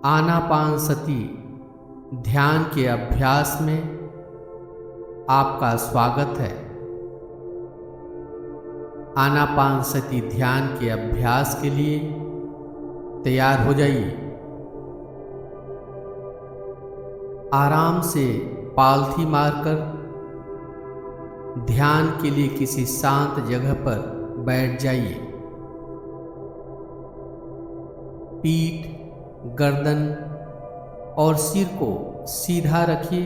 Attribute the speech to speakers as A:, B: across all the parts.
A: आनापानसति ध्यान के अभ्यास में आपका स्वागत है। आनापानसति ध्यान के अभ्यास के लिए तैयार हो जाइए। आराम से पालथी मारकर ध्यान के लिए किसी शांत जगह पर बैठ जाइए। पीठ, गर्दन और सिर को सीधा रखिए।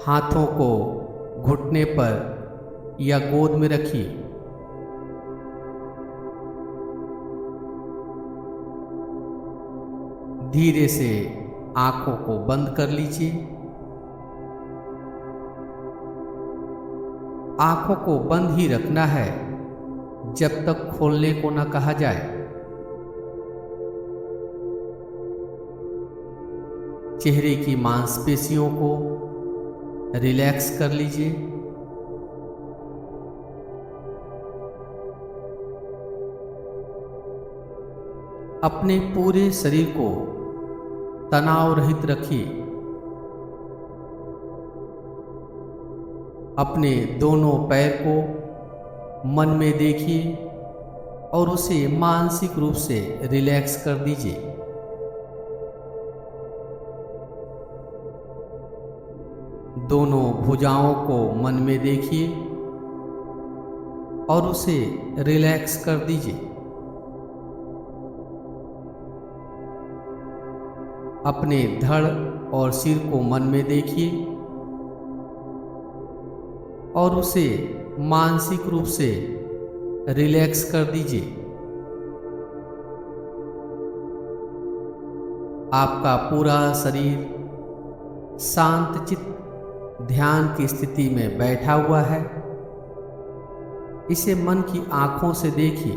A: हाथों को घुटने पर या गोद में रखिए। धीरे से आंखों को बंद कर लीजिए। आंखों को बंद ही रखना है जब तक खोलने को न कहा जाए। चेहरे की मांसपेशियों को रिलैक्स कर लीजिए। अपने पूरे शरीर को तनाव रहित रखिए। अपने दोनों पैर को मन में देखिए और उसे मानसिक रूप से रिलैक्स कर दीजिए। दोनों भुजाओं को मन में देखिए और उसे रिलैक्स कर दीजिए। अपने धड़ और सिर को मन में देखिए और उसे मानसिक रूप से रिलैक्स कर दीजिए। आपका पूरा शरीर शांतचित्त ध्यान की स्थिति में बैठा हुआ है। इसे मन की आंखों से देखिए।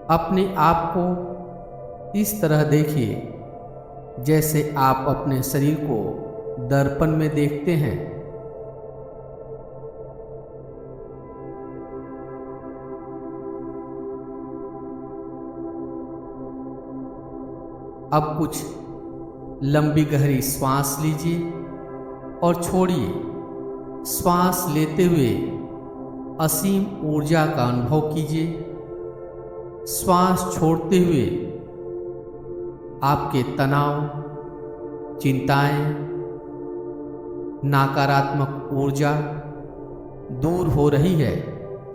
A: अपने आप को इस तरह देखिए जैसे आप अपने शरीर को दर्पण में देखते हैं। अब कुछ लंबी गहरी श्वास लीजिए और छोड़िए। श्वास लेते हुए असीम ऊर्जा का अनुभव कीजिए। श्वास छोड़ते हुए आपके तनाव, चिंताएं, नकारात्मक ऊर्जा दूर हो रही है,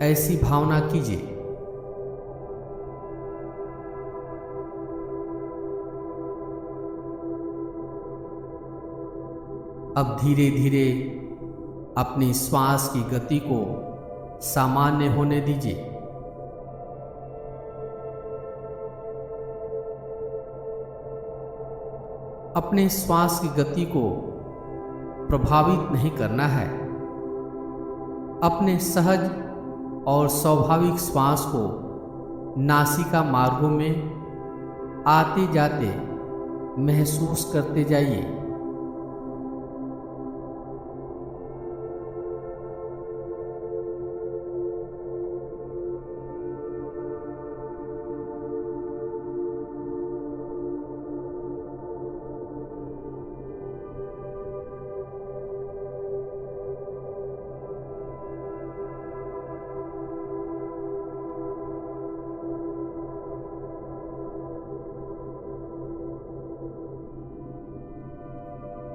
A: ऐसी भावना कीजिए। अब धीरे धीरे अपनी श्वास की गति को सामान्य होने दीजिए। अपने श्वास की गति को प्रभावित नहीं करना है। अपने सहज और स्वाभाविक श्वास को नासिका मार्गों में आते जाते महसूस करते जाइए।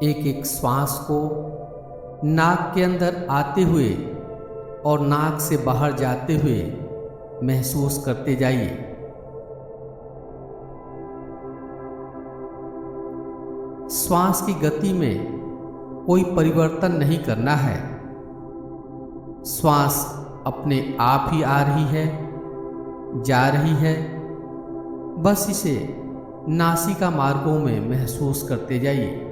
A: एक एक श्वास को नाक के अंदर आते हुए और नाक से बाहर जाते हुए महसूस करते जाइए। श्वास की गति में कोई परिवर्तन नहीं करना है। श्वास अपने आप ही आ रही है, जा रही है। बस इसे नासिका मार्गों में महसूस करते जाइए।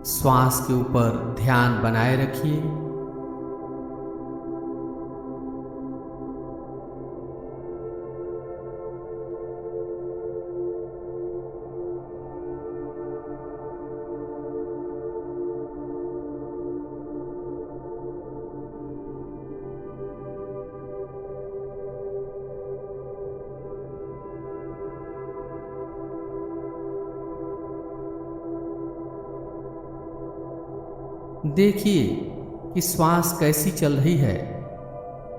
A: श्वास के ऊपर ध्यान बनाए रखिए। देखिए कि श्वास कैसी चल रही है।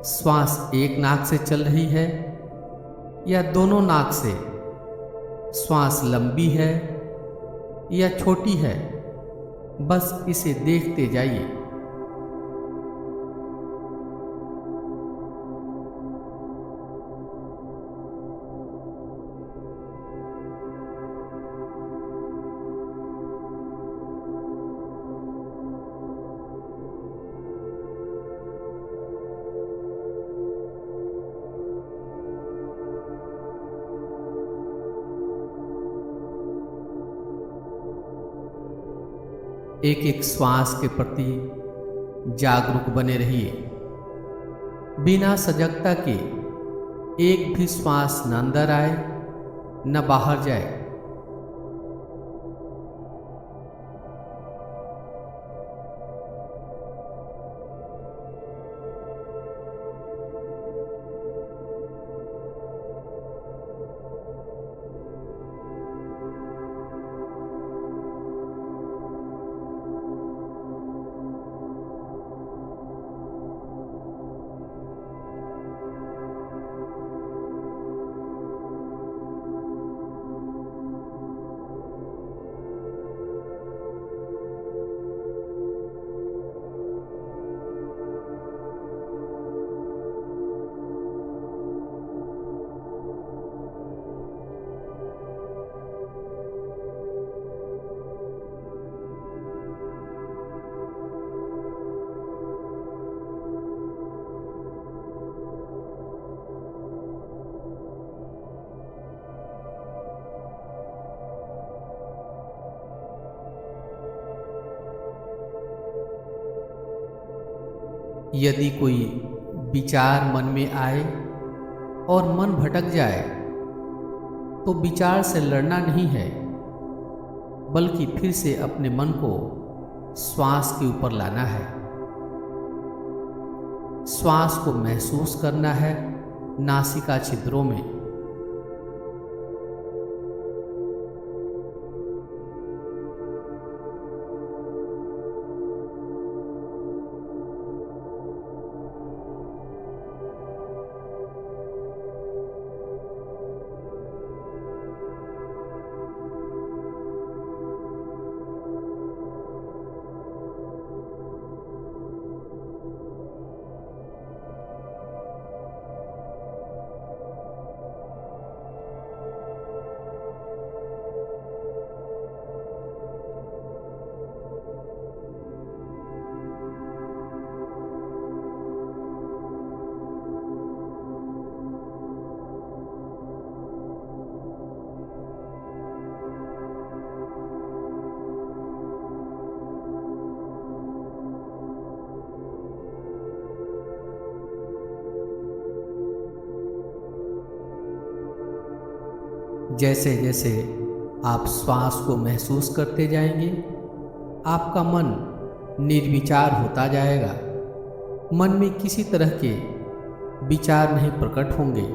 A: श्वास एक नाक से चल रही है या दोनों नाक से? श्वास लंबी है या छोटी है? बस इसे देखते जाइए। एक एक श्वास के प्रति जागरूक बने रहिए। बिना सजगता के एक भी श्वास न अंदर आए न बाहर जाए। यदि कोई विचार मन में आए और मन भटक जाए तो विचार से लड़ना नहीं है, बल्कि फिर से अपने मन को श्वास के ऊपर लाना है। श्वास को महसूस करना है नासिका छिद्रों में। जैसे जैसे आप श्वास को महसूस करते जाएंगे, आपका मन निर्विचार होता जाएगा। मन में किसी तरह के विचार नहीं प्रकट होंगे।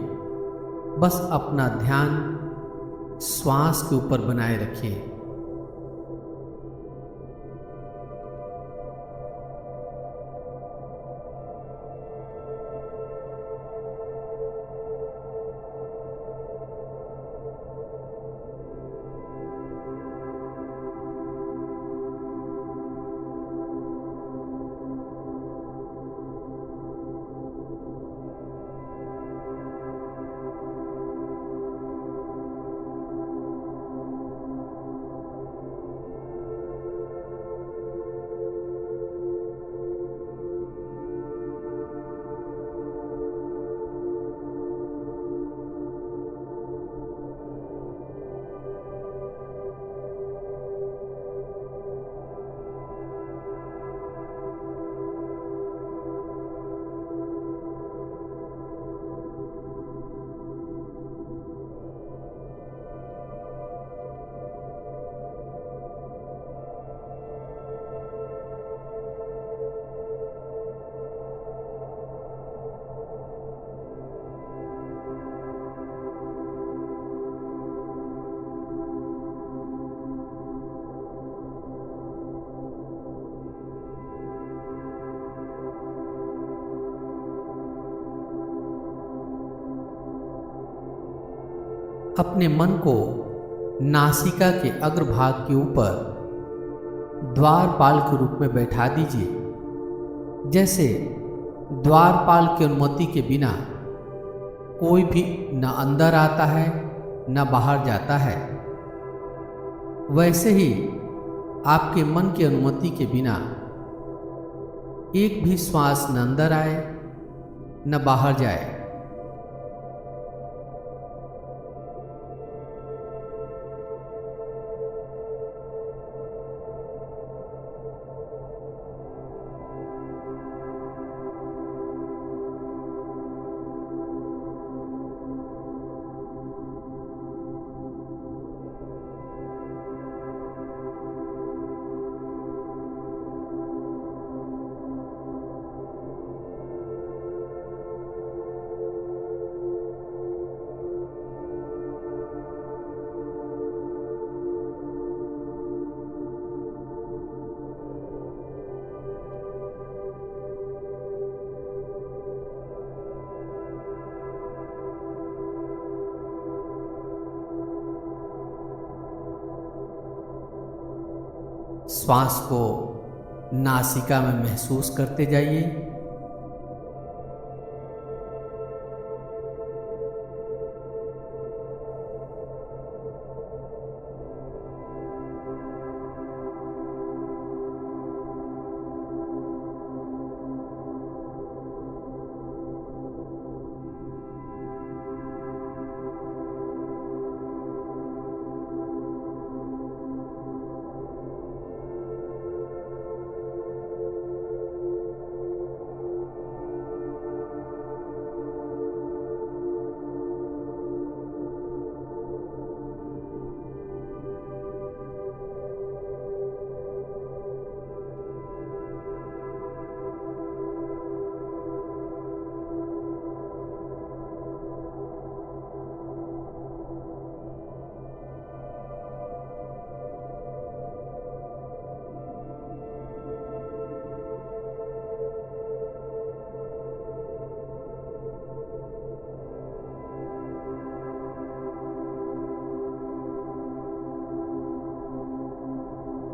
A: बस अपना ध्यान श्वास के ऊपर बनाए रखिए। अपने मन को नासिका के अग्रभाग के ऊपर द्वारपाल के रूप में बैठा दीजिए। जैसे द्वारपाल की अनुमति के बिना कोई भी न अंदर आता है न बाहर जाता है, वैसे ही आपके मन की अनुमति के बिना एक भी श्वास न अंदर आए न बाहर जाए। श्वास को नासिका में महसूस करते जाइए।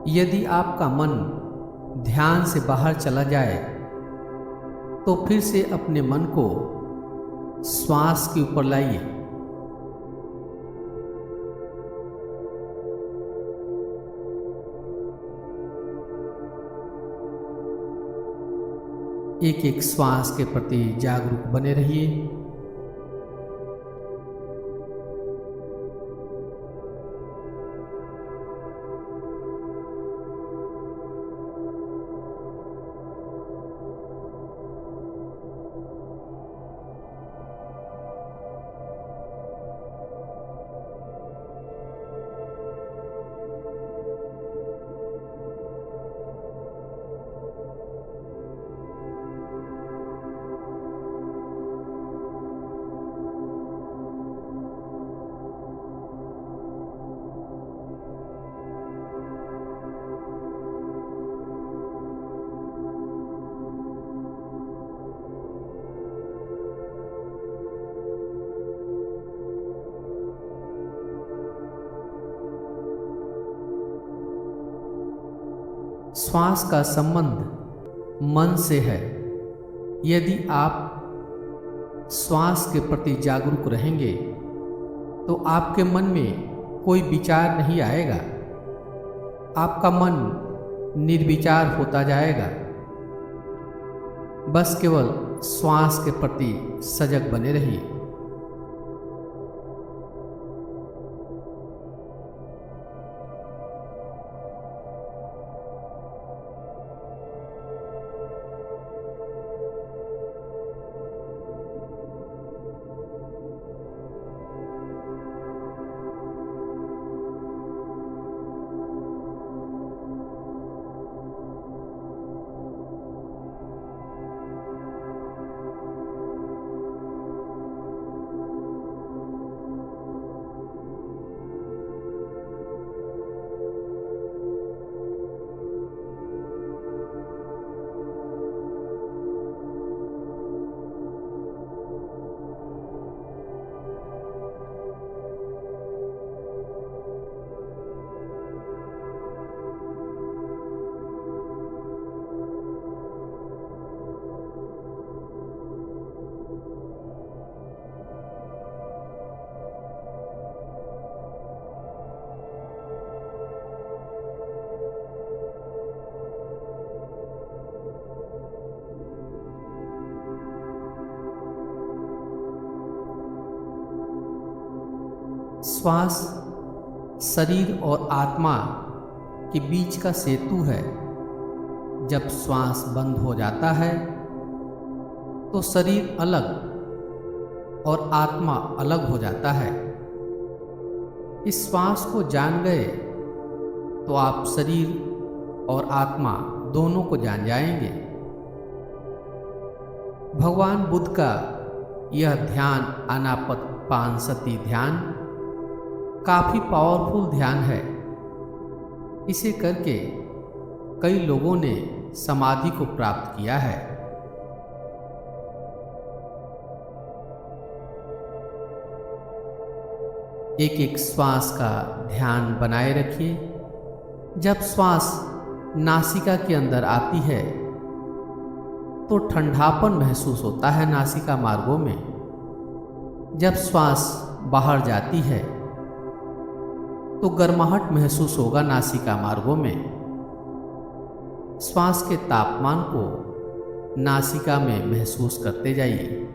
A: यदि आपका मन ध्यान से बाहर चला जाए तो फिर से अपने मन को श्वास के ऊपर लाइए। एक एक श्वास के प्रति जागरूक बने रहिए। श्वास का संबंध मन से है। यदि आप श्वास के प्रति जागरूक रहेंगे तो आपके मन में कोई विचार नहीं आएगा। आपका मन निर्विचार होता जाएगा। बस केवल श्वास के प्रति सजग बने रहिए। श्वास शरीर और आत्मा के बीच का सेतु है। जब श्वास बंद हो जाता है तो शरीर अलग और आत्मा अलग हो जाता है। इस श्वास को जान गए तो आप शरीर और आत्मा दोनों को जान जाएंगे। भगवान बुद्ध का यह ध्यान आनापानसति ध्यान काफी पावरफुल ध्यान है। इसे करके कई लोगों ने समाधि को प्राप्त किया है। एक एक श्वास का ध्यान बनाए रखिए। जब श्वास नासिका के अंदर आती है तो ठंडापन महसूस होता है नासिका मार्गों में। जब श्वास बाहर जाती है तो गर्माहट महसूस होगा नासिका मार्गों में। श्वास के तापमान को नासिका में महसूस करते जाइए।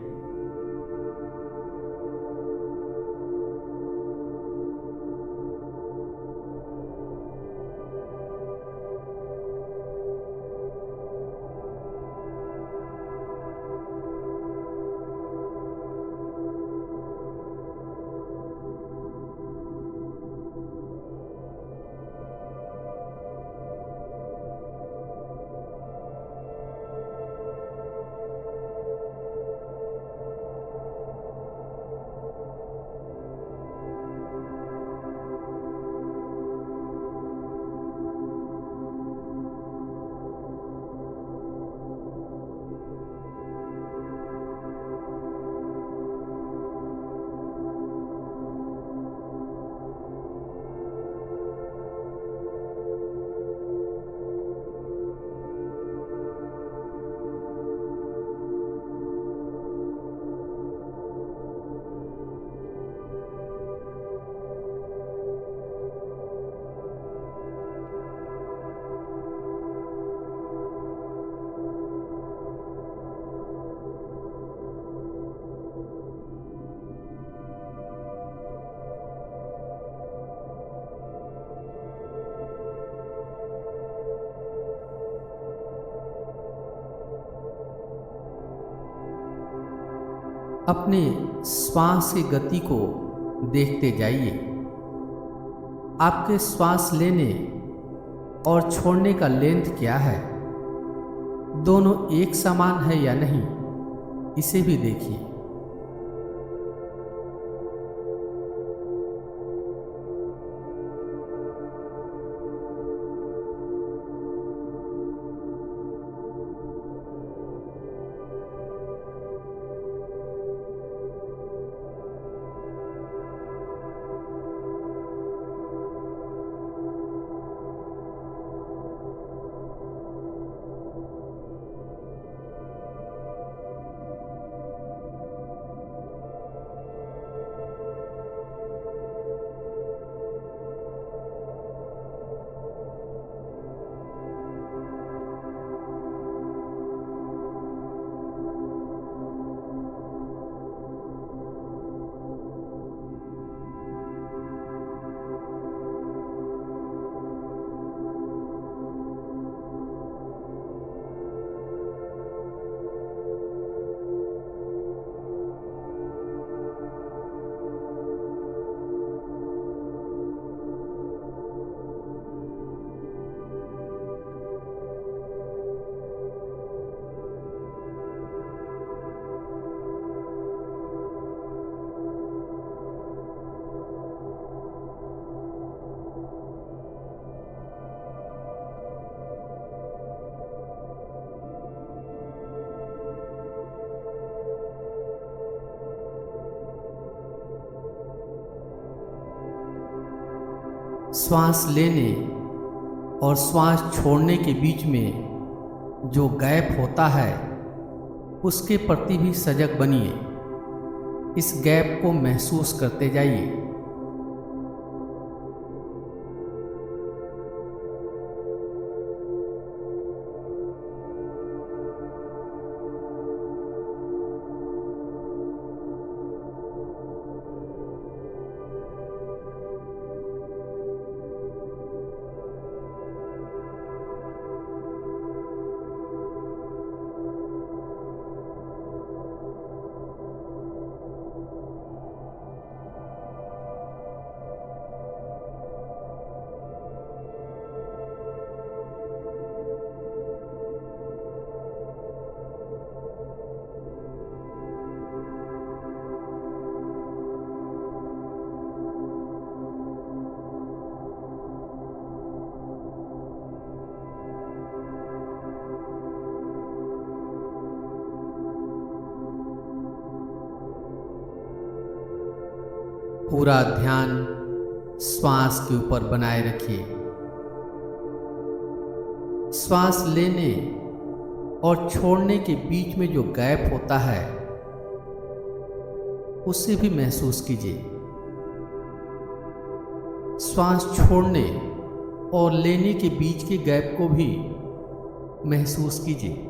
A: अपने श्वास की गति को देखते जाइए। आपके श्वास लेने और छोड़ने का लेंथ क्या है, दोनों एक समान है या नहीं, इसे भी देखिए। श्वास लेने और श्वास छोड़ने के बीच में जो गैप होता है उसके प्रति भी सजग बनिए। इस गैप को महसूस करते जाइए। पूरा ध्यान श्वास के ऊपर बनाए रखिए। श्वास लेने और छोड़ने के बीच में जो गैप होता है उसे भी महसूस कीजिए। श्वास छोड़ने और लेने के बीच के गैप को भी महसूस कीजिए।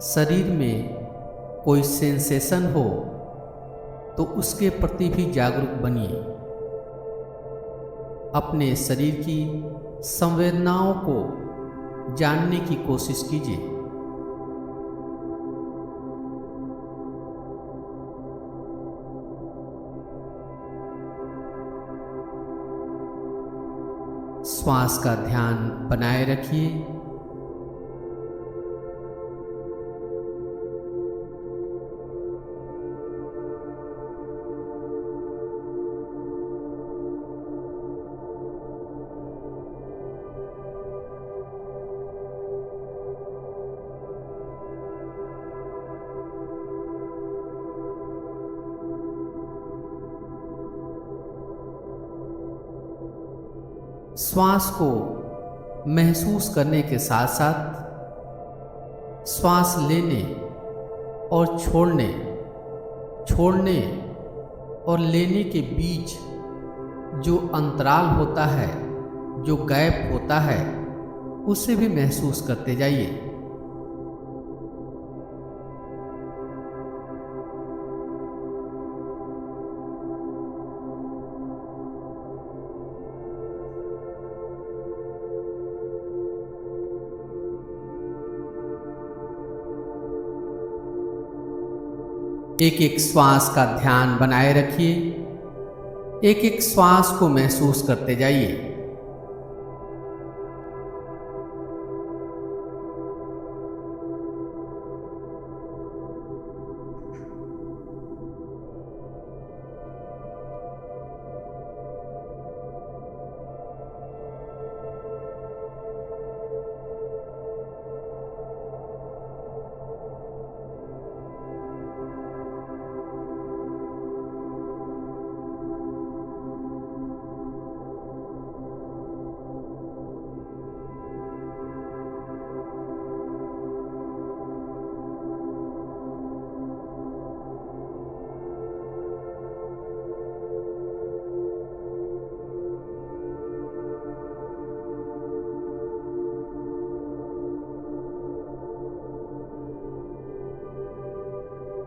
A: शरीर में कोई सेंसेशन हो तो उसके प्रति भी जागरूक बनिए। अपने शरीर की संवेदनाओं को जानने की कोशिश कीजिए। श्वास का ध्यान बनाए रखिए। श्वास को महसूस करने के साथ साथ श्वास लेने और छोड़ने और लेने के बीच जो अंतराल होता है, जो गैप होता है, उसे भी महसूस करते जाइए। एक एक श्वास का ध्यान बनाए रखिए। एक एक श्वास को महसूस करते जाइए।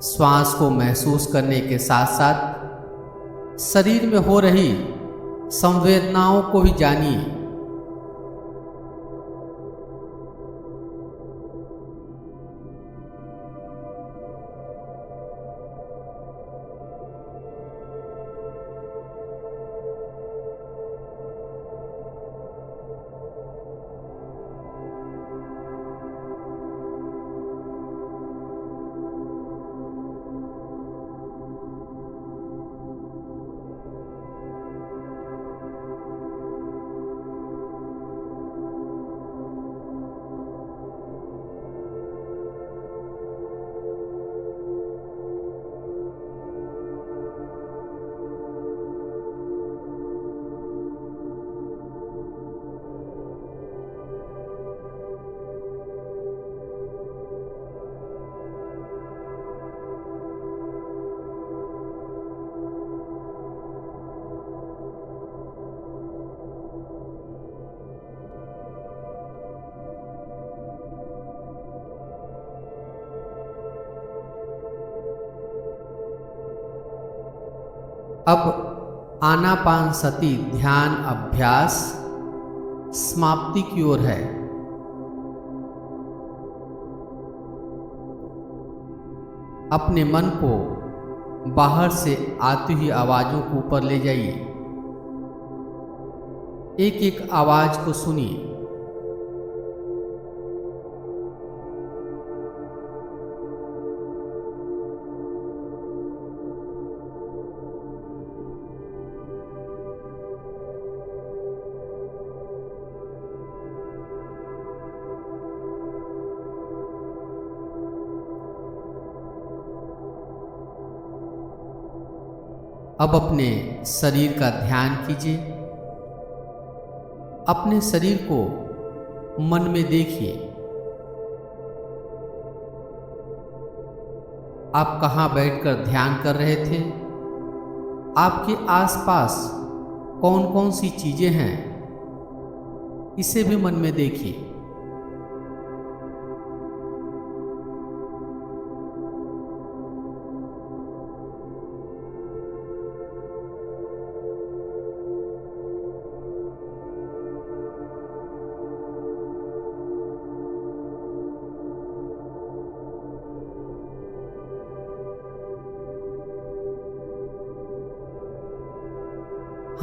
A: श्वास को महसूस करने के साथ साथ शरीर में हो रही संवेदनाओं को भी जानिए। अब आनापानसति ध्यान अभ्यास समाप्ति की ओर है। अपने मन को बाहर से आती हुई आवाजों को ऊपर ले जाइए। एक एक आवाज को सुनिए। अब अपने शरीर का ध्यान कीजिए। अपने शरीर को मन में देखिए। आप कहाँ बैठकर ध्यान कर रहे थे? आपके आसपास कौन कौन सी चीजें हैं, इसे भी मन में देखिए।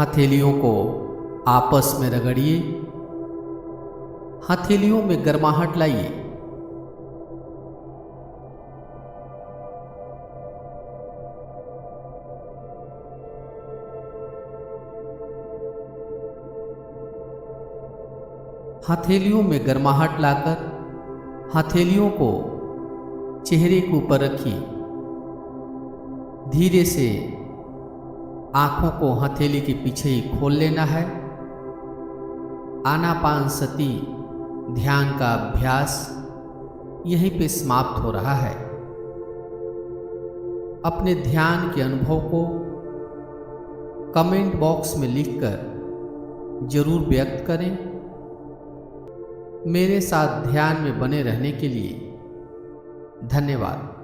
A: हथेलियों को आपस में रगड़िए। हथेलियों में गर्माहट लाइए। हथेलियों में गर्माहट लाकर हथेलियों को चेहरे के ऊपर रखिए। धीरे से आंखों को हथेली के पीछे ही खोल लेना है। आनापानसति ध्यान का अभ्यास यहीं पे समाप्त हो रहा है। अपने ध्यान के अनुभव को कमेंट बॉक्स में लिखकर जरूर व्यक्त करें। मेरे साथ ध्यान में बने रहने के लिए धन्यवाद।